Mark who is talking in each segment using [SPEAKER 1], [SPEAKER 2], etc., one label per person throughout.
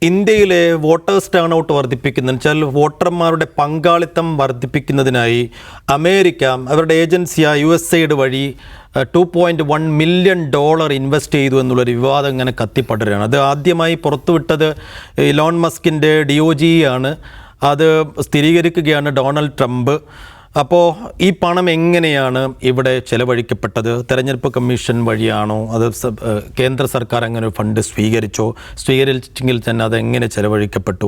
[SPEAKER 1] ഇന്ത്യയിലെ voters turn out വർദ്ധിപ്പിക്കുന്നതെന്ന് വെച്ചാൽ വോട്ടർമാരുടെ പങ്കാളിത്തം വർദ്ധിപ്പിക്കുന്നതിനായി അമേരിക്ക അവരുടെ ഏജൻസിയായ USAID വഴി $2.1 മില്യൺ ഇൻവെസ്റ്റ് ചെയ്തു എന്നുള്ളൊരു വിവാദം ഇങ്ങനെ കത്തിപ്പടരുകയാണ്. അത് ആദ്യമായി പുറത്തുവിട്ടത് ഇലോൺ മസ്കിൻ്റെ DOJ ആണ്. അത് സ്ഥിരീകരിക്കുകയാണ് ഡൊണാൾഡ് ട്രംപ്. അപ്പോൾ ഈ പണം എങ്ങനെയാണ് ഇവിടെ ചെലവഴിക്കപ്പെട്ടത്? തെരഞ്ഞെടുപ്പ് കമ്മീഷൻ വഴിയാണോ? അത് കേന്ദ്ര സർക്കാർ അങ്ങനെ ഫണ്ട് സ്വീകരിച്ചെങ്കിൽ തന്നെ അതെങ്ങനെ ചെലവഴിക്കപ്പെട്ടു?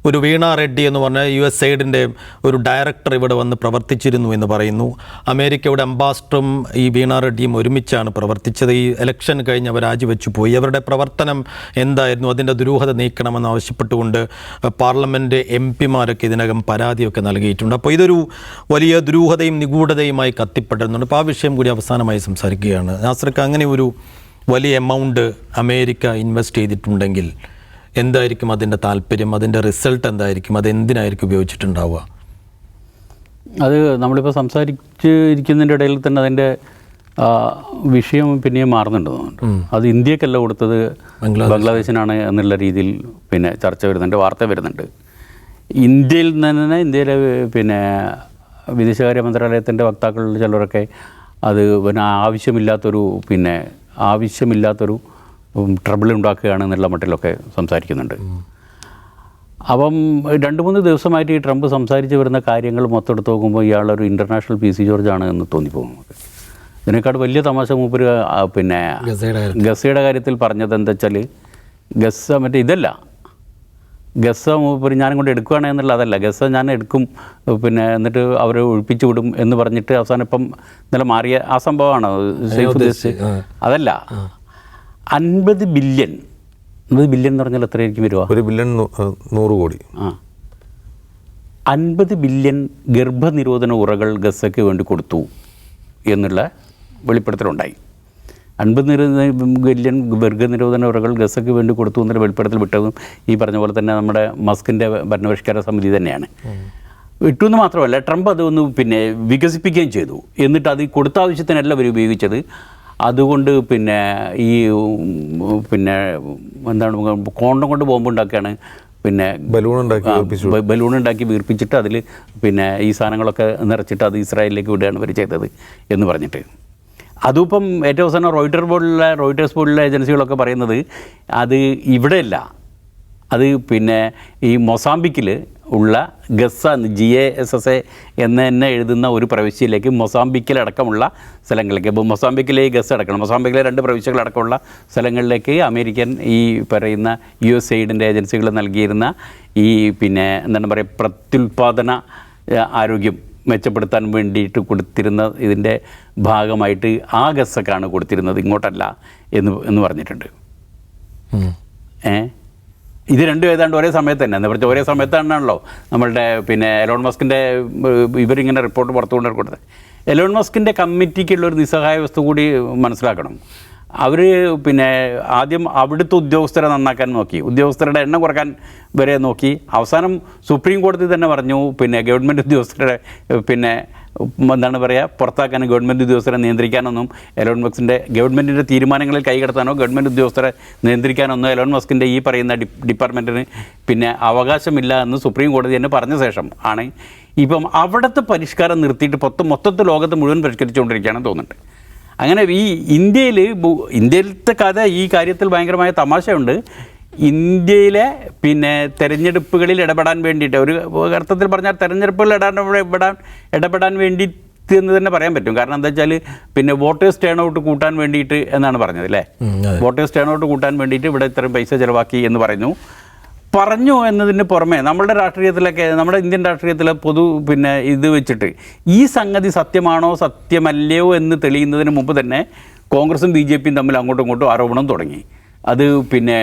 [SPEAKER 1] ഒരു വീണ റെഡ്ഡി എന്ന് പറഞ്ഞാൽ USAIDൻ്റെ ഒരു ഡയറക്ടർ ഇവിടെ വന്ന് പ്രവർത്തിച്ചിരുന്നു എന്ന് പറയുന്നു. അമേരിക്കയുടെ അംബാസഡറും ഈ വീണ റെഡ്ഡിയും ഒരുമിച്ചാണ് പ്രവർത്തിച്ചത്. ഈ ഇലക്ഷൻ കഴിഞ്ഞ് അവർ രാജിവെച്ചു പോയി. അവരുടെ പ്രവർത്തനം എന്തായിരുന്നു? അതിൻ്റെ ദുരൂഹത നീക്കണമെന്ന് ആവശ്യപ്പെട്ടുകൊണ്ട് പാർലമെൻറ്റ് MP-മാരൊക്കെ ഇതിനകം പരാതിയൊക്കെ നൽകിയിട്ടുണ്ട്. അപ്പോൾ ഇതൊരു വലിയ ദുരൂഹതയും നിഗൂഢതയുമായി കത്തിപ്പറ്റുന്നുണ്ട്. അപ്പോൾ ആ വിഷയം കൂടി അവസാനമായി സംസാരിക്കുകയാണ്. നാസർക്ക്, അങ്ങനെ ഒരു വലിയ എമൗണ്ട് അമേരിക്ക ഇൻവെസ്റ്റ് ചെയ്തിട്ടുണ്ടെങ്കിൽ എന്തായിരിക്കും അതിൻ്റെ താല്പര്യം? അതിൻ്റെ റിസൾട്ട് എന്തായിരിക്കും? അതെന്തിനായിരിക്കും ഉപയോഗിച്ചിട്ടുണ്ടാവുക?
[SPEAKER 2] അത് നമ്മളിപ്പോൾ സംസാരിച്ചിരിക്കുന്നതിൻ്റെ ഇടയിൽ തന്നെ അതിൻ്റെ വിഷയം പിന്നെയും മാറുന്നുണ്ട്. അത് ഇന്ത്യക്കല്ല കൊടുത്തത്, ബംഗ്ലാദേശിനാണ് എന്നുള്ള രീതിയിൽ പിന്നെ ചർച്ച വരുന്നുണ്ട്, വാർത്ത വരുന്നുണ്ട്. ഇന്ത്യയിൽ തന്നെ ഇന്ത്യയിലെ പിന്നെ വിദേശകാര്യ മന്ത്രാലയത്തിൻ്റെ വക്താക്കളിൽ ചിലരൊക്കെ അത് പിന്നെ ആവശ്യമില്ലാത്തൊരു ട്രബിൾ ഉണ്ടാക്കുകയാണ് എന്നുള്ള മട്ടിലൊക്കെ സംസാരിക്കുന്നുണ്ട്. അപ്പം 2-3 ദിവസമായിട്ട് ഈ ട്രംപ് സംസാരിച്ച് വരുന്ന കാര്യങ്ങൾ മൊത്തം എടുത്ത് നോക്കുമ്പോൾ ഇയാളൊരു ഇൻ്റർനാഷണൽ PC ജോർജ് ആണ് എന്ന് തോന്നിപ്പോകും. ഇതിനേക്കാൾ വലിയ തമാശ മൂപ്പര് പിന്നെ ഗസയുടെ കാര്യത്തിൽ പറഞ്ഞത് എന്താ വെച്ചാൽ, മറ്റേ ഇതല്ല, ഗസ മൂപ്പര് ഞാനും കൊണ്ട് എടുക്കുകയാണ് എന്നുള്ള അതല്ല, ഗസ ഞാൻ എടുക്കും പിന്നെ എന്നിട്ട് അവരെ ഒഴിപ്പിച്ചു വിടും എന്ന് പറഞ്ഞിട്ട് അവസാനം ഇപ്പം ഇന്നലെ മാറിയ ആ സംഭവമാണ് സേഫ് ഉദ്ദേശിച്ച്. അതല്ല, 50 ബില്യൺ എന്ന് പറഞ്ഞാൽ എത്രയായിരിക്കും വരിക?
[SPEAKER 3] 1 ബില്യൺ 100 കോടി.
[SPEAKER 2] 50 ബില്യൺ ഗർഭനിരോധന ഉറകൾ ഗസയ്ക്ക് വേണ്ടി കൊടുത്തു എന്നുള്ള വെളിപ്പെടുത്തലുണ്ടായി. 50 ബില്യൺ ഗർഭനിരോധന ഉറകൾ ഗസയ്ക്ക് വേണ്ടി കൊടുത്തു എന്നൊരു വെളിപ്പെടുത്തൽ വിട്ടതും ഈ പറഞ്ഞ പോലെ തന്നെ നമ്മുടെ മസ്കിൻ്റെ ഭരണപരിഷ്കാര സമിതി തന്നെയാണ്. വിട്ടുവെന്ന് മാത്രമല്ല, ട്രംപ് അതൊന്ന് പിന്നെ വികസിപ്പിക്കുകയും ചെയ്തു. എന്നിട്ട് അത് കൊടുത്ത ആവശ്യത്തിനല്ല അവർ ഉപയോഗിച്ചത്. അതുകൊണ്ട് പിന്നെ ഈ പിന്നെ എന്താണ് കോണ്ടം കൊണ്ട് ബോംബുണ്ടാക്കുകയാണ്, പിന്നെ ബലൂൺ ഉണ്ടാക്കി വീർപ്പിച്ചിട്ട് അതിൽ പിന്നെ ഈ സാധനങ്ങളൊക്കെ നിറച്ചിട്ട് അത് ഇസ്രായേലിലേക്ക് വിടുകയാണ് ഇവർ ചെയ്തത് എന്ന് പറഞ്ഞിട്ട്. അതിപ്പം ഏറ്റവും അവസാനം റോയിട്ടേഴ്സ് പോലുള്ള ഏജൻസികളൊക്കെ പറയുന്നത് അത് ഇവിടെയല്ല, അത് പിന്നെ ഈ മൊസാംബിക്കിൽ ഉള്ള ഗസ GASSA എന്ന് തന്നെ എഴുതുന്ന ഒരു പ്രവിശ്യയിലേക്ക്, മൊസാംബിക്കിലടക്കമുള്ള സ്ഥലങ്ങളിലേക്ക്, ഇപ്പോൾ മൊസാംബിക്കിലെ ഗസ അടക്കണം, മൊസാംബിക്കിലെ 2 പ്രവിശ്യകളടക്കമുള്ള സ്ഥലങ്ങളിലേക്ക് അമേരിക്കൻ ഈ പറയുന്ന USAIDൻ്റെ ഏജൻസികൾ നൽകിയിരുന്ന ഈ പിന്നെ എന്താണ് പറയുക പ്രത്യുൽപാദന ആരോഗ്യം മെച്ചപ്പെടുത്താൻ വേണ്ടിയിട്ട് കൊടുത്തിരുന്ന ഇതിൻ്റെ ഭാഗമായിട്ട് ആ ഗസക്കാണ് കൊടുത്തിരുന്നത്, ഇങ്ങോട്ടല്ല എന്ന് പറഞ്ഞിട്ടുണ്ട്. ഇത് രണ്ടും ഏതാണ്ട് ഒരേ സമയത്ത് തന്നെ, എന്താ പറയുക ഒരേ സമയത്താണല്ലോ നമ്മളുടെ പിന്നെ എലോൺ മസ്കിൻ്റെ ഇവരിങ്ങനെ റിപ്പോർട്ട് പുറത്തുകൊണ്ട് കൊടുത്തത്. എലോൺ മസ്കിൻ്റെ കമ്മിറ്റിക്കുള്ളൊരു നിസ്സഹായാവസ്ഥ കൂടി മനസ്സിലാക്കണം. അവർ പിന്നെ ആദ്യം അവിടുത്തെ ഉദ്യോഗസ്ഥരെ നന്നാക്കാൻ നോക്കി, ഉദ്യോഗസ്ഥരുടെ എണ്ണം കുറക്കാൻ വരെ നോക്കി. അവസാനം സുപ്രീം കോടതി തന്നെ പറഞ്ഞു പിന്നെ ഗവൺമെൻറ് ഉദ്യോഗസ്ഥരെ പിന്നെ എന്താണ് പറയുക പുറത്താക്കാനും ഗവൺമെൻറ് ഉദ്യോഗസ്ഥരെ നിയന്ത്രിക്കാനൊന്നും എലോൺ മസ്കിൻ്റെ ഗവൺമെൻറ്റിൻ്റെ തീരുമാനങ്ങളിൽ കൈകടത്താനോ ഗവൺമെൻറ് ഉദ്യോഗസ്ഥരെ നിയന്ത്രിക്കാനൊന്നും എലോൺ മസ്കിൻ്റെ ഈ പറയുന്ന ഡിപ്പാർട്ട്മെൻറ്റിന് പിന്നെ അവകാശമില്ല എന്ന് സുപ്രീം കോടതി തന്നെ പറഞ്ഞ ശേഷം ആണ് ഇപ്പം അവിടുത്തെ പരിഷ്കാരം നിർത്തിയിട്ട് മൊത്തത്തിൽ ലോകത്ത് മുഴുവൻ പരിഷ്കരിച്ചുകൊണ്ടിരിക്കുകയാണെന്ന് തോന്നുന്നുണ്ട്. അങ്ങനെ ഈ ഇന്ത്യയിലത്തെ കഥ ഈ കാര്യത്തിൽ ഭയങ്കരമായ തമാശയുണ്ട്. ഇന്ത്യയിലെ പിന്നെ തെരഞ്ഞെടുപ്പുകളിൽ ഇടപെടാൻ വേണ്ടിയിട്ട്, ഒരു അർത്ഥത്തിൽ പറഞ്ഞാൽ തെരഞ്ഞെടുപ്പുകളിൽ ഇടപെടാൻ വേണ്ടിയിട്ട് എന്ന് തന്നെ പറയാൻ പറ്റും. കാരണം എന്താ വെച്ചാൽ പിന്നെ വോട്ടേഴ്സ് ടേൺ ഔട്ട് കൂട്ടാൻ വേണ്ടിയിട്ട് എന്നാണ് പറഞ്ഞത് അല്ലേ? വോട്ടേഴ്സ് ടേൺ ഔട്ട് കൂട്ടാൻ വേണ്ടിയിട്ട് ഇവിടെ ഇത്രയും പൈസ ചിലവാക്കി എന്ന് പറഞ്ഞു എന്നതിന് പുറമെ നമ്മുടെ രാഷ്ട്രീയത്തിലൊക്കെ, നമ്മുടെ ഇന്ത്യൻ രാഷ്ട്രീയത്തിലെ പിന്നെ ഇത് വെച്ചിട്ട് ഈ സംഗതി സത്യമാണോ സത്യമല്ലയോ എന്ന് തെളിയുന്നതിന് മുമ്പ് തന്നെ കോൺഗ്രസും BJPയും തമ്മിൽ അങ്ങോട്ടും ഇങ്ങോട്ടും ആരോപണം തുടങ്ങി. അത് പിന്നെ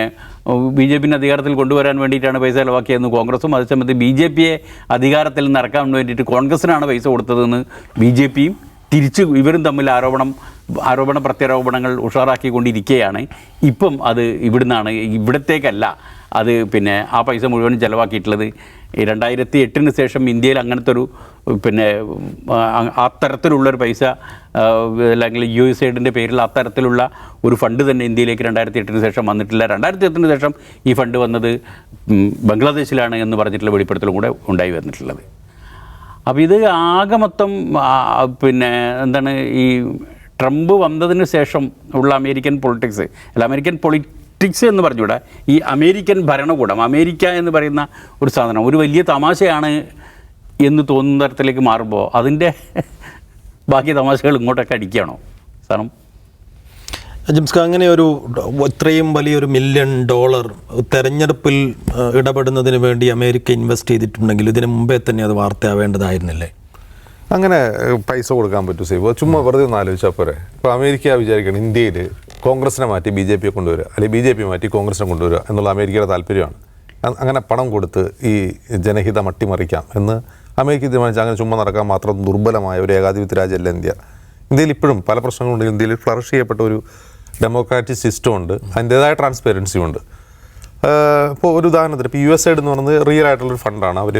[SPEAKER 2] BJPനെ അധികാരത്തിൽ കൊണ്ടുവരാൻ വേണ്ടിയിട്ടാണ് പൈസ ചിലവാക്കിയതെന്ന് കോൺഗ്രസും, അതേസമയത്ത് BJPയെ അധികാരത്തിൽ നിന്ന് ഇറക്കാൻ വേണ്ടിയിട്ട് കോൺഗ്രസിനാണ് പൈസ കൊടുത്തതെന്ന് BJPയും തിരിച്ച് ഇവരും തമ്മിൽ ആരോപണ പ്രത്യാരോപണങ്ങൾ ഉഷാറാക്കിക്കൊണ്ടിരിക്കുകയാണ്. ഇപ്പം അത് ഇവിടത്തേക്കല്ല അത് പിന്നെ ആ പൈസ മുഴുവനും ചിലവാക്കിയിട്ടുള്ളത്. 2008 ശേഷം ഇന്ത്യയിൽ അങ്ങനത്തെ ഒരു പിന്നെ അത്തരത്തിലുള്ളൊരു പൈസ അല്ലെങ്കിൽ USAIDൻ്റെ പേരിൽ അത്തരത്തിലുള്ള ഒരു ഫണ്ട് തന്നെ ഇന്ത്യയിലേക്ക് 2008 ശേഷം വന്നിട്ടില്ല. 2008 ശേഷം ഈ ഫണ്ട് വന്നത് ബംഗ്ലാദേശിലാണ് എന്ന് പറഞ്ഞിട്ടുള്ള വെളിപ്പെടുത്തലും കൂടെ ഉണ്ടായി വന്നിട്ടുള്ളത്. അപ്പോൾ ഇത് ആകെ മൊത്തം പിന്നെ എന്താണ് ഈ ട്രംപ് വന്നതിന് ശേഷം ഉള്ള അമേരിക്കൻ പൊളിറ്റിക്സ് അല്ല, അമേരിക്കൻ പൊളിറ്റിക്സ് എന്ന് പറഞ്ഞുകൂടാ, ഈ അമേരിക്കൻ ഭരണകൂടം, അമേരിക്ക എന്ന് പറയുന്ന ഒരു സാധനം ഒരു വലിയ തമാശയാണ് എന്ന് തോന്നുന്ന തരത്തിലേക്ക് മാറുമ്പോൾ അതിൻ്റെ ബാക്കി തമാശകൾ ഇങ്ങോട്ടൊക്കെ അടിക്കുകയാണോ സാധനം?
[SPEAKER 1] ജിംസ്ക, അങ്ങനെ ഒരു ഇത്രയും വലിയൊരു $1 മില്യൺ തെരഞ്ഞെടുപ്പിൽ ഇടപെടുന്നതിന് വേണ്ടി അമേരിക്ക ഇൻവെസ്റ്റ് ചെയ്തിട്ടുണ്ടെങ്കിൽ ഇതിന് മുമ്പേ തന്നെ അത് വാർത്തയാവേണ്ടതായിരുന്നില്ലേ?
[SPEAKER 3] അങ്ങനെ പൈസ കൊടുക്കാൻ പറ്റും സേവ്? ചുമ്മാ വെറുതെ ഒന്ന് ആലോചിച്ചാൽ പോരെ. ഇപ്പോൾ അമേരിക്ക വിചാരിക്കണം ഇന്ത്യയിൽ കോൺഗ്രസിനെ മാറ്റി BJP കൊണ്ടുവരിക, അല്ലെങ്കിൽ BJP മാറ്റി കോൺഗ്രസിനെ കൊണ്ടുവരിക എന്നുള്ള അമേരിക്കയുടെ താല്പര്യമാണ്. അങ്ങനെ പണം കൊടുത്ത് ഈ ജനഹിതം അട്ടിമറിക്കാം എന്ന് അമേരിക്ക തീരുമാനിച്ചാൽ അങ്ങനെ ചുമ്മാ നടക്കാൻ മാത്രം ദുർബലമായ ഒരു ഏകാധിപത്യ രാജ്യമല്ല ഇന്ത്യ. ഇന്ത്യയിൽ ഇപ്പോഴും പല പ്രശ്നങ്ങളുണ്ട്. ഇന്ത്യയിൽ ഫ്ലറിഷ് ചെയ്യപ്പെട്ട ഒരു ഡെമോക്രാറ്റിക് സിസ്റ്റം ഉണ്ട്, അതിൻ്റേതായ ട്രാൻസ്പെറൻസി ഉണ്ട്. ഇപ്പോൾ ഒരു ഉദാഹരണത്തിന് ഇപ്പോൾ USAID എന്ന് പറയുന്നത് റിയൽ ആയിട്ടുള്ളൊരു ഫണ്ടാണ്. അവർ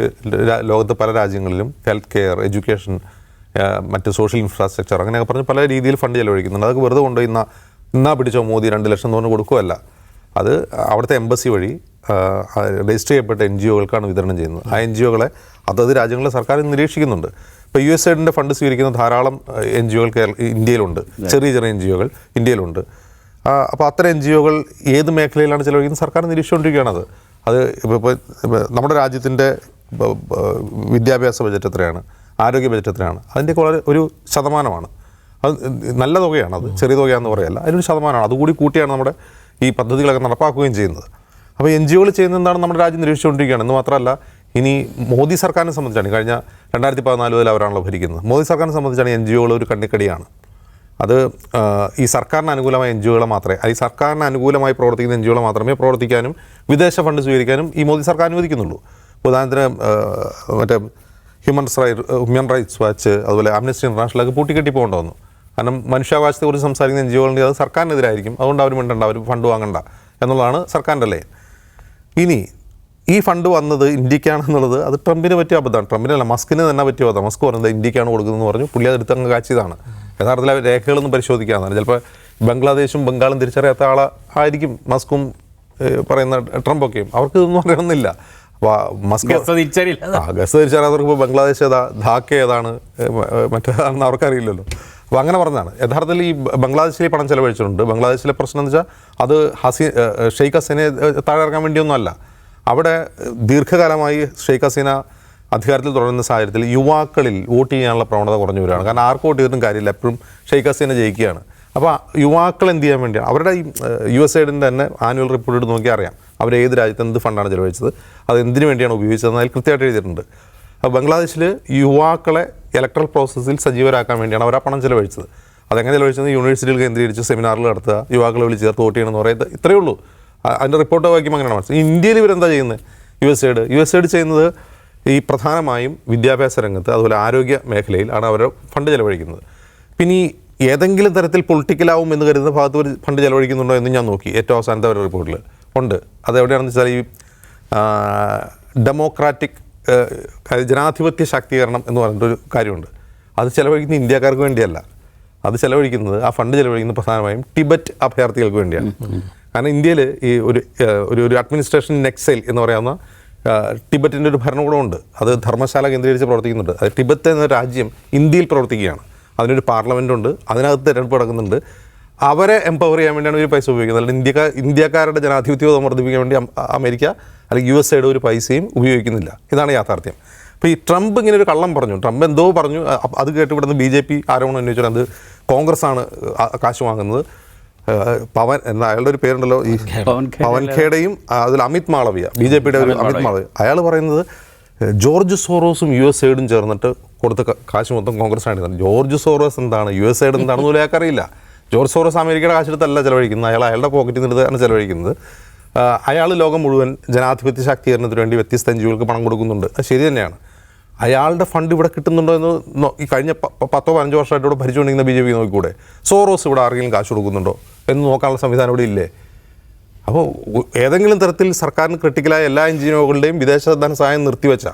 [SPEAKER 3] ലോകത്ത് പല രാജ്യങ്ങളിലും ഹെൽത്ത് കെയർ, എഡ്യൂക്കേഷൻ, മറ്റ് സോഷ്യൽ ഇൻഫ്രാസ്ട്രക്ചർ അങ്ങനെയൊക്കെ പറഞ്ഞ് പല രീതിയിൽ ഫണ്ട് ചെലവഴിക്കുന്നുണ്ട്. അതൊക്കെ വെറുതെ കൊണ്ടുപോയി ഇന്നാ പിടിച്ചോ മോദി 2 ലക്ഷം എന്ന് പറഞ്ഞ് കൊടുക്കുകയല്ല. അത് അവിടുത്തെ എംബസി വഴി രജിസ്റ്റർ ചെയ്യപ്പെട്ട NGOകൾക്കാണ് വിതരണം ചെയ്യുന്നത്. ആ NGOകളെ അതത് രാജ്യങ്ങളിലെ സർക്കാർ നിരീക്ഷിക്കുന്നുണ്ട്. ഇപ്പോൾ USAIDൻ്റെ ഫണ്ട് സ്വീകരിക്കുന്ന ധാരാളം NGOകൾ ഇന്ത്യയിലുണ്ട്, ചെറിയ ചെറിയ NGOകൾ ഇന്ത്യയിലുണ്ട്. അപ്പോൾ അത്തരം NGOകൾ ഏത് മേഖലയിലാണ് ചിലവഴിക്കുന്നത് സർക്കാർ നിരീക്ഷിച്ചുകൊണ്ടിരിക്കുകയാണ്. അത് ഇപ്പോൾ നമ്മുടെ രാജ്യത്തിൻ്റെ വിദ്യാഭ്യാസ ബജറ്റ് എത്രയാണ്, ആരോഗ്യ ബജറ്റ് എത്രയാണ്, അതിൻ്റെയൊക്കെ വളരെ ഒരു ശതമാനമാണ്. അത് നല്ല തുകയാണ്, അത് ചെറിയ തുകയാണെന്ന് പറയല്ല, അതിനൊരു ശതമാനമാണ്. അതുകൂടി കൂട്ടിയാണ് നമ്മുടെ ഈ പദ്ധതികളൊക്കെ നടപ്പാക്കുകയും ചെയ്യുന്നത്. അപ്പോൾ NGOകൾ ചെയ്യുന്നത് എന്താണ് നമ്മുടെ രാജ്യം നിരീക്ഷിച്ചുകൊണ്ടിരിക്കുകയാണ്. എന്ന് മാത്രമല്ല, ഇനി മോദി സർക്കാരിനെ സംബന്ധിച്ചാണ്, കഴിഞ്ഞ 2014 മുതൽ അവരാണല്ലോ ഭരിക്കുന്നത്, മോദി സർക്കാരിനെ സംബന്ധിച്ചാണ് NGOകൾ ഒരു കണ്ണിക്കടിയാണ്. അത് ഈ സർക്കാരിന് അനുകൂലമായ NGOകളെ മാത്രമേ, ഈ സർക്കാരിന് അനുകൂലമായി പ്രവർത്തിക്കുന്ന NGOകളെ മാത്രമേ പ്രവർത്തിക്കാനും വിദേശ ഫണ്ട് സ്വീകരിക്കാനും ഈ മോദി സർക്കാർ അനുവദിക്കുന്നുള്ളൂ. ഉദാഹരണത്തിന് മറ്റേ ഹ്യൂമൻ റൈറ്റ്സ് വാച്ച്, അതുപോലെ ആംനസ്റ്റി ഇൻ്റർനാഷണലൊക്കെ പൂട്ടിക്കെട്ടി പോകേണ്ട വന്നു. കാരണം മനുഷ്യാവകാശത്തെക്കുറിച്ച് സംസാരിക്കുന്ന NGOകളുണ്ടെങ്കിൽ അത് സർക്കാരിനെതിരായിരിക്കും, അതുകൊണ്ട് അവർ മിണ്ടണ്ട, അവർ ഫണ്ട് വാങ്ങണ്ട എന്നുള്ളതാണ് സർക്കാരിൻ്റെ ലൈൻ. ഇനി ഈ ഫണ്ട് വന്നത് ഇന്ത്യക്കാണെന്നുള്ളത് അത് ട്രംപിന് പറ്റിയ അബദ്ധമാണ്. ട്രംപിനല്ല, മസ്കിന് തന്നെ പറ്റിയ അബദ്ധം. മസ്ക് പറയുന്നത് ഇന്ത്യക്കാണ് കൊടുക്കുന്നതെന്ന് പറഞ്ഞു, പുള്ളി അത് എടുത്തങ്ങ് കാച്ചിയതാണ്. യഥാർത്ഥത്തിൽ അവർ രേഖകളൊന്നും പരിശോധിക്കാമെന്നാണ്. ചിലപ്പോൾ ബംഗ്ലാദേശും ബംഗാളും തിരിച്ചറിയാത്ത ആളായിരിക്കും മസ്കും പറയുന്ന ട്രംപൊക്കെയും. അവർക്ക് ഇതൊന്നും അറിയണമെന്നില്ല. അപ്പോൾ മസ്ക് ഗസ് തിരിച്ചറിയാത്തവർക്ക് ഇപ്പോൾ ബംഗ്ലാദേശ് ഏതാ, ധാക്ക ഏതാണ്, മറ്റേതാണെന്ന് അവർക്കറിയില്ലല്ലോ. അപ്പോൾ അങ്ങനെ പറഞ്ഞതാണ്. യഥാർത്ഥത്തിൽ ഈ ബംഗ്ലാദേശിൽ പണം ചെലവഴിച്ചിട്ടുണ്ട്. ബംഗ്ലാദേശിലെ പ്രശ്നം എന്ന് വെച്ചാൽ അത് ഷെയ്ഖ് ഹസീനെ താഴെ ഇറക്കാൻ വേണ്ടിയൊന്നുമല്ല. അവിടെ ദീർഘകാലമായി ഷെയ്ഖ് ഹസീന അധികാരത്തിൽ തുടരുന്ന സാഹചര്യത്തിൽ യുവാക്കളിൽ വോട്ട് ചെയ്യാനുള്ള പ്രവണത കുറഞ്ഞു വരികയാണ്. കാരണം ആർക്ക് വോട്ട് ചെയ്തിട്ടും കാര്യമില്ല, എപ്പോഴും ഷെയ്ഖ് ഹസീന ജയിക്കുകയാണ്. അപ്പോൾ യുവാക്കൾ എന്ത് ചെയ്യാൻ വേണ്ടിയാണ് അവരുടെ ഈ USAIDൻ്റെ തന്നെ ആനുവൽ റിപ്പോർട്ട് എടുത്ത് നോക്കിയാൽ അറിയാം അവർ ഏത് രാജ്യത്ത് എന്ത് ഫണ്ടാണ് ചെലവഴിച്ചത്, അത് എന്തിനു വേണ്ടിയാണ് ഉപയോഗിച്ചതെന്ന് അതിൽ കൃത്യമായിട്ട് എഴുതിയിട്ടുണ്ട്. അപ്പോൾ ബംഗ്ലാദേശിൽ യുവാക്കളെ ഇലക്ട്രൽ പ്രോസസ്സിൽ സജീവരാക്കാൻ വേണ്ടിയാണ് അവർ ആ പണം ചെലവഴിച്ചത്. അതെങ്ങനെ ചെലവഴിച്ചത്? യൂണിവേഴ്സിറ്റികൾ കേന്ദ്രീകരിച്ച് സെമിനാറുകൾ നടത്തുക, യുവാക്കളെ വിളിച്ച് ചേർത്ത് വോട്ട് ചെയ്യണമെന്ന് പറയുന്നത് ഇത്രയേ ഉള്ളൂ. അതിൻ്റെ റിപ്പോർട്ട് വായിക്കുമ്പോൾ അങ്ങനെയാണ് മനസ്സിലായി. ഇന്ത്യയിൽ ഇവരെന്താ ചെയ്യുന്നത്? USAID ചെയ്യുന്നത് ഈ പ്രധാനമായും വിദ്യാഭ്യാസ രംഗത്ത്, അതുപോലെ ആരോഗ്യ മേഖലയിൽ ആണ് അവർ ഫണ്ട് ചെലവഴിക്കുന്നത്. പിന്നെ ഈ ഏതെങ്കിലും തരത്തിൽ പൊളിറ്റിക്കലാവും എന്ന് കരുതുന്ന ഭാഗത്ത് ഒരു ഫണ്ട് ചെലവഴിക്കുന്നുണ്ടോ എന്ന് ഞാൻ നോക്കി. ഏറ്റവും അവസാനത്തെ ഒരു റിപ്പോർട്ടിൽ ഉണ്ട്. അതെവിടെയാണെന്ന് വെച്ചാൽ ഈ ഡെമോക്രാറ്റിക് ജനാധിപത്യ ശാക്തീകരണം എന്ന് പറഞ്ഞിട്ടൊരു കാര്യമുണ്ട്. അത് ചെലവഴിക്കുന്നത് ഇന്ത്യക്കാർക്ക് വേണ്ടിയല്ല, അത് ചെലവഴിക്കുന്നത്, ആ ഫണ്ട് ചെലവഴിക്കുന്നത് പ്രധാനമായും ടിബറ്റ് അഭയാർത്ഥികൾക്ക് വേണ്ടിയാണ്. കാരണം ഇന്ത്യയിൽ ഈ ഒരു അഡ്മിനിസ്ട്രേഷൻ ഇൻ എക്സൈൽ എന്ന് പറയാവുന്ന ടിബറ്റിൻ്റെ ഒരു ഭരണകൂടമുണ്ട്. അത് ധർമ്മശാല കേന്ദ്രീകരിച്ച് പ്രവർത്തിക്കുന്നുണ്ട്. അത് ടിബറ്റ് എന്ന രാജ്യം ഇന്ത്യയിൽ പ്രവർത്തിക്കുകയാണ്. അതിനൊരു പാർലമെൻറ്റുണ്ട്, അതിനകത്ത് തിരഞ്ഞെടുപ്പ് നടക്കുന്നുണ്ട്. അവരെ എംപവർ ചെയ്യാൻ വേണ്ടിയാണ് ഒരു പൈസ ഉപയോഗിക്കുന്നത്. അല്ലെങ്കിൽ ഇന്ത്യക്കാരുടെ ജനാധിപത്യം വർദ്ധിപ്പിക്കാൻ വേണ്ടി അമേരിക്ക അല്ലെങ്കിൽ USAID ഒരു പൈസയും ഉപയോഗിക്കുന്നില്ല. ഇതാണ് യാഥാർത്ഥ്യം. അപ്പോൾ ഈ ട്രംപ് ഇങ്ങനെ ഒരു കള്ളം പറഞ്ഞു, ട്രംപ് എന്തോ പറഞ്ഞു, അത് കേട്ട് ഇവിടുന്ന് BJP ആരോപണം ഉന്നയിച്ചാൽ അത് കോൺഗ്രസ്സാണ് കാശ് വാങ്ങുന്നത്. പവൻ എന്ന അയാളുടെ ഒരു പേരുണ്ടല്ലോ, ഈ പവൻ ഖേഡയും അതിൽ അമിത് മാളവിയ, BJPയുടെ ഒരു അമിത് മാളവിയ, അയാൾ പറയുന്നത് ജോർജ് സോറോസും USAIDും ചേർന്നിട്ട് കൊടുത്ത കാശ് മൊത്തം കോൺഗ്രസ്സാണ്. ജോർജ് സോറോസ് എന്താണ്, USAID എന്താണെന്ന് പോലും അയാൾക്കറിയില്ല. ജോർജ് സോറോസ് അമേരിക്കയുടെ കാശെടുത്തല്ല ചെലവഴിക്കുന്നത്, അയാളുടെ പോക്കറ്റിൽ നിന്നെടുത്താണ് ചെലവഴിക്കുന്നത്. അയാൾ ലോകം മുഴുവൻ ജനാധിപത്യ ശാക്തീകരണത്തിന് വേണ്ടി വ്യത്യസ്ത NGOകൾക്ക് പണം കൊടുക്കുന്നുണ്ട്. അത് ശരി തന്നെയാണ്. അയാളുടെ ഫണ്ട് ഇവിടെ കിട്ടുന്നുണ്ടോ എന്ന് ഈ കഴിഞ്ഞ 10-15 വർഷമായിട്ട് ഇവിടെ ഭരിച്ചുകൊണ്ടിരിക്കുന്ന BJP നോക്കിക്കൂടെ? സോറോസ് ഇവിടെ ആർക്കെങ്കിലും കാശ് കൊടുക്കുന്നുണ്ടോ എന്ന് നോക്കാനുള്ള സംവിധാനം ഇവിടെ ഇല്ലേ? അപ്പോൾ ഏതെങ്കിലും തരത്തിൽ സർക്കാരിന് ക്രിട്ടിക്കലായ എല്ലാ NGOകളുടെയും വിദേശ ധനസഹായം നിർത്തിവെച്ച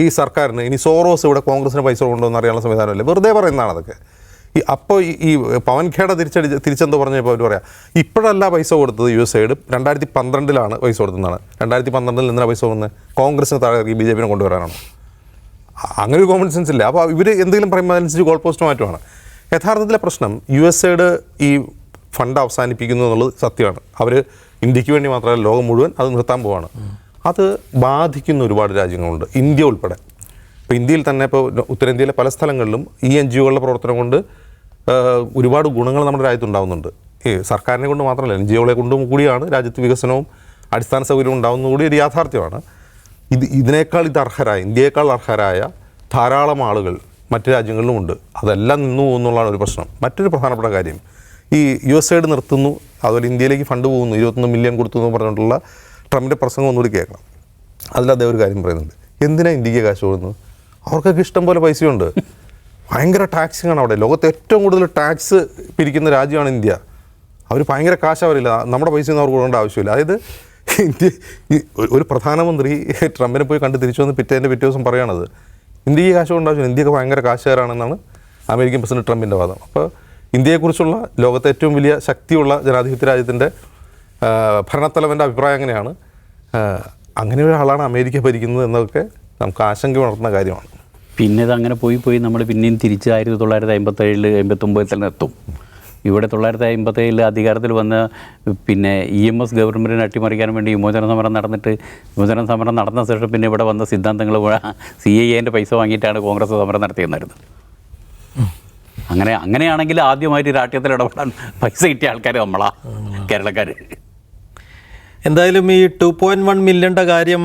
[SPEAKER 3] ഈ സർക്കാരിന് ഇനി സോറോസ് ഇവിടെ കോൺഗ്രസിന് പൈസ കൊണ്ടുവന്ന് അറിയാനുള്ള സംവിധാനമല്ലേ? വെറുതെ പറയുന്നതാണ് അതൊക്കെ. അപ്പോൾ ഈ പവൻഖേട തിരിച്ചെന്തോ പറഞ്ഞപ്പോൾ അവർ പറയാം ഇപ്പോഴല്ല പൈസ കൊടുത്തത് USAID 2012 പൈസ കൊടുത്തതാണ്. 2012 എന്തിനാണ് പൈസ കൊടുക്കുന്നത്? കോൺഗ്രസിന് താഴെ ഇറക്കി BJP കൊണ്ടുവരാനാണ്. അങ്ങനെ ഒരു കോമൺ സെൻസ് ഇല്ല. അപ്പോൾ ഇവർ എന്തെങ്കിലും പറയുമ്പോൾ അതനുസരിച്ച് ഗോൾ പോസ്റ്റ് മാറ്റുമാണ്. യഥാർത്ഥത്തിലെ പ്രശ്നം USAID ഈ ഫണ്ട് അവസാനിപ്പിക്കുന്നു എന്നുള്ളത് സത്യമാണ്. അവർ ഇന്ത്യക്ക് വേണ്ടി മാത്രമല്ല ലോകം മുഴുവൻ അത് നിർത്താൻ പോവാണ്. അത് ബാധിക്കുന്ന ഒരുപാട് രാജ്യങ്ങളുണ്ട്, ഇന്ത്യ ഉൾപ്പെടെ. ഇപ്പോൾ ഇന്ത്യയിൽ തന്നെ ഇപ്പോൾ ഉത്തരേന്ത്യയിലെ പല സ്ഥലങ്ങളിലും ഈ NGOകളുടെ പ്രവർത്തനം കൊണ്ട് ഒരുപാട് ഗുണങ്ങൾ നമ്മുടെ രാജ്യത്തുണ്ടാകുന്നുണ്ട്. സർക്കാരിനെ കൊണ്ട് മാത്രമല്ല NGOകളെ കൊണ്ടും കൂടിയാണ് രാജ്യത്ത് വികസനവും അടിസ്ഥാന സൗകര്യവും ഉണ്ടാകുന്നത് കൂടി ഒരു യാഥാർത്ഥ്യമാണ്. ഇതിനേക്കാൾ ഇന്ത്യയേക്കാൾ അർഹരായ ധാരാളം ആളുകൾ മറ്റ് രാജ്യങ്ങളിലുമുണ്ട്. അതെല്ലാം നിന്നു പോകുന്നുള്ളതാണ് ഒരു പ്രശ്നം. മറ്റൊരു പ്രധാനപ്പെട്ട കാര്യം, ഈ USAID നിർത്തുന്നു, അതുപോലെ ഇന്ത്യയിലേക്ക് ഫണ്ട് പോകുന്നു, 21 മില്യൺ കൊടുത്തു എന്ന് പറഞ്ഞിട്ടുള്ള ട്രംപിൻ്റെ പ്രസംഗം ഒന്നുകൂടി കേൾക്കണം. അതിൽ അദ്ദേഹം ഒരു കാര്യം പറയുന്നുണ്ട്, എന്തിനാണ് ഇന്ത്യക്ക് കാശ് കൊടുക്കുന്നത്? അവർക്കൊക്കെ ഇഷ്ടം പോലെ പൈസയുണ്ട്. ഭയങ്കര ടാക്സിങ് ആണ് അവിടെ. ലോകത്തെ ഏറ്റവും കൂടുതൽ ടാക്സ് പിരിക്കുന്ന രാജ്യമാണ് ഇന്ത്യ. അവർ ഭയങ്കര കാശ് അവരില്ല, നമ്മുടെ പൈസയൊന്നും അവർക്ക് കൊടുക്കേണ്ട ആവശ്യമില്ല. അതായത് ഇന്ത്യ ഒരു പ്രധാനമന്ത്രി ട്രംപിനെ പോയി കണ്ട് തിരിച്ചു വന്ന് പിറ്റേ ദിവസം പറയണത് ഇന്ത്യക്ക് കാശ് കൊണ്ട് ആവശ്യമില്ല, ഇന്ത്യക്ക് ഭയങ്കര കാശുകാരാണെന്നാണ് അമേരിക്കൻ പ്രസിഡന്റ് ട്രംപിൻ്റെ വാദം. അപ്പോൾ ഇന്ത്യയെക്കുറിച്ചുള്ള ലോകത്തെ ഏറ്റവും വലിയ ശക്തിയുള്ള ജനാധിപത്യ രാജ്യത്തിൻ്റെ ഭരണത്തലവൻ്റെ അഭിപ്രായം അങ്ങനെയാണ്. അങ്ങനെ ഒരാളാണ് അമേരിക്ക ഭരിക്കുന്നത് എന്നതൊക്കെ നമുക്ക് ആശങ്ക ഉണർത്തുന്ന കാര്യമാണ്.
[SPEAKER 2] പിന്നെ ഇത് അങ്ങനെ പോയി നമ്മൾ പിന്നെയും തിരിച്ച് 1957 1989 തന്നെ എത്തും. ഇവിടെ 1957 അധികാരത്തിൽ വന്ന് പിന്നെ EMS ഗവൺമെൻറ്റിനെ അട്ടിമറിക്കാൻ വേണ്ടി വിമോചന സമരം നടന്ന ശേഷം പിന്നെ ഇവിടെ വന്ന സിദ്ധാന്തങ്ങൾ CIAൻ്റെ പൈസ വാങ്ങിയിട്ടാണ് കോൺഗ്രസ് സമരം നടത്തിയെന്നായിരുന്നു. അങ്ങനെയാണെങ്കിൽ ആദ്യമായിട്ട് രാഷ്ട്രീയത്തിൽ ഇടപെടാൻ പൈസ കിട്ടിയ ആൾക്കാർ നമ്മളാ കേരളക്കാർ.
[SPEAKER 1] എന്തായാലും ഈ 2.1 മില്യൻ്റെ കാര്യം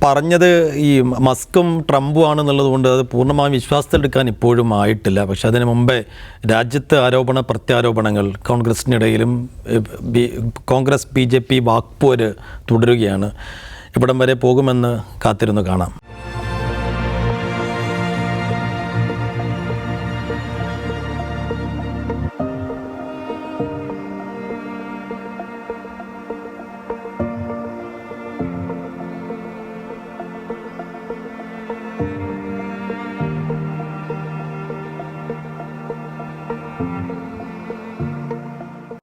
[SPEAKER 1] പറഞ്ഞത് ഈ മസ്കും ട്രംപും ആണെന്നുള്ളത് കൊണ്ട് അത് പൂർണ്ണമായും വിശ്വാസത്തിലെടുക്കാൻ ഇപ്പോഴും ആയിട്ടില്ല. പക്ഷെ അതിന് മുമ്പേ രാജ്യത്ത് ആരോപണ പ്രത്യാരോപണങ്ങൾ കോൺഗ്രസിനിടയിലും കോൺഗ്രസ് BJP വാക്പോര് തുടരുകയാണ്. ഇവിടം വരെ പോകുമെന്ന് കാത്തിരുന്ന് കാണാം.